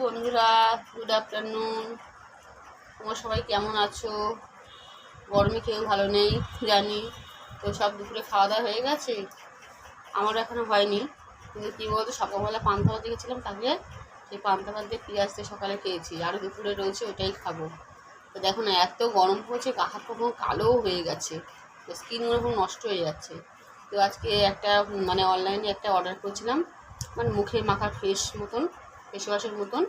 বন্ধুরা, good afternoon. তোমরা সবাই কেমন আছো? গরমে কেউ ভালো নেই জানি। তো সব দুপুরে খাওয়া দাওয়া হয়ে গেছে? আমারও এখনো হয়নি, কিন্তু কী বলতো, সকালবেলা পান্তা ভাত গেছিলাম, তাকে সেই পান্তা ভাত দিয়ে পেঁয়াজ দিয়ে সকালে খেয়েছি, আরও দুপুরে রয়েছে, ওটাই খাবো। তো দেখো না, এত গরম পড়ছে, হাত পা পুরো কালোও হয়ে গেছে, তো স্কিনগুলো পুরো নষ্ট হয়ে যাচ্ছে। তো আজকে একটা অনলাইনে একটা অর্ডার করেছিলাম, মুখে মাখার ফেস ওয়াশের মতন।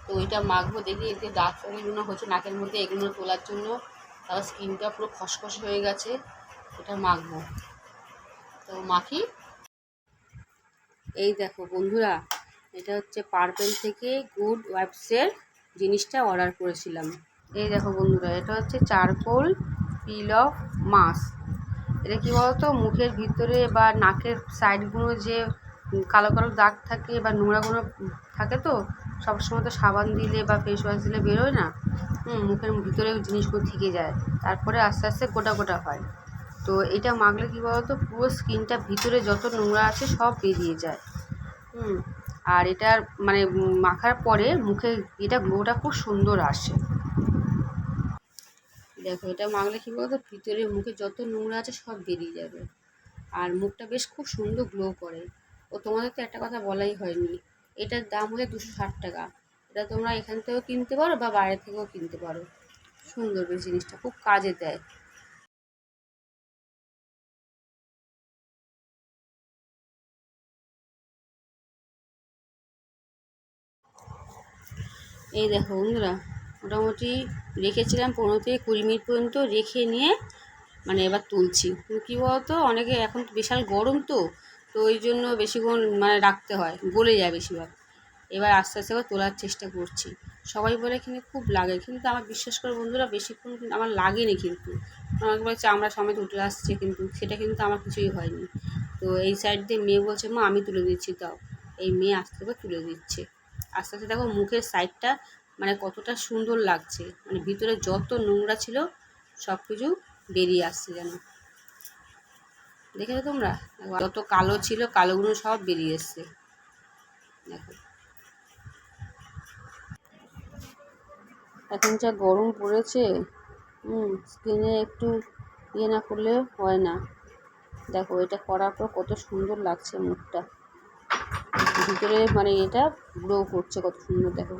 তো ওইটা মাখবো, দেখি এতে দাগ এগুলো হচ্ছে নাকের মধ্যে, এগুলো তোলার জন্য। তারপর স্কিনটা পুরো খসখসে হয়ে গেছে, এটা মাখবো। তো মাখি। এই দেখো বন্ধুরা, এটা হচ্ছে পার্পেল থেকে গুড ওয়াইবসের জিনিসটা অর্ডার করেছিলাম। এই দেখো বন্ধুরা, এটা হচ্ছে চারকোল পিল অফ মাস্ক। এটা কী বলতো, মুখের ভিতরে বা নাকের সাইডগুলো যে কালো কালো দাগ থাকে বা নোংরাগুলো থাকে, তো সবসময় তো সাবান দিলে বা ফেস ওয়াশ দিলে বেরোয় না, মুখের ভিতরে জিনিসগুলো থেকে যায়, তারপরে আস্তে আস্তে গোটা গোটা হয়। তো এটা মাখলে কী বলতো, পুরো স্কিনটা ভিতরে যত নোংরা আছে সব বেরিয়ে যায়। আর এটার মাখার পরে মুখে এটা গ্লোটা খুব সুন্দর আসে। দেখো, এটা মাখলে কী বলতো, ভিতরে মুখে যত নোংরা আছে সব বেরিয়ে যাবে, আর মুখটা বেশ খুব সুন্দর গ্লো করে। ও তোমাদের তো একটা কথা বলাই হয়নি, এটার দাম হচ্ছে 260 টাকা। এটা তোমরা এখান থেকেও কিনতে পারো বা বাইরে থেকেও কিনতে পারো। সুন্দর বেশ, জিনিসটা খুব কাজে দেয়। এই দেখো বন্ধুরা, মোটামুটি রেখেছিলাম 15 থেকে 20 মিনিট পর্যন্ত, রেখে নিয়ে এবার তুলছি। কী বলতো, অনেকে এখন বিশাল গরম, তো ওই জন্য বেশিক্ষণ রাখতে হয়, গলে যায় বেশিরভাগ। এবার আস্তে আস্তে করে তোলার চেষ্টা করছি। সবাই বলে এখানে খুব লাগে, কিন্তু আমার বিশ্বাস করে বন্ধুরা, বেশিক্ষণ আমার লাগেনি। কিন্তু আমাকে বলে চামড়া সমেত উঠে আসছে, কিন্তু সেটা কিন্তু আমার কিছুই হয়নি। তো এই সাইড দিয়ে মেয়ে বলছে, মা আমি তুলে দিচ্ছি, তাও এই মেয়ে আস্তে করে তুলে দিচ্ছে। আস্তে আস্তে দেখো মুখের সাইডটা কতটা সুন্দর লাগছে, ভিতরে যত নোংরা ছিল সব কিছু বেরিয়ে আসছে যেন। দেখেছো তোমরা, যত কালো ছিল কালোগুলো সব বেরিয়ে এসছে। দেখো, এখন যা গরম পড়েছে, স্কিনে একটু ইয়ে না করলে হয় না। দেখো, এটা করার পর কত সুন্দর লাগছে মুখটা, ভিতরে এটা গ্লো করছে কত সুন্দর। দেখো,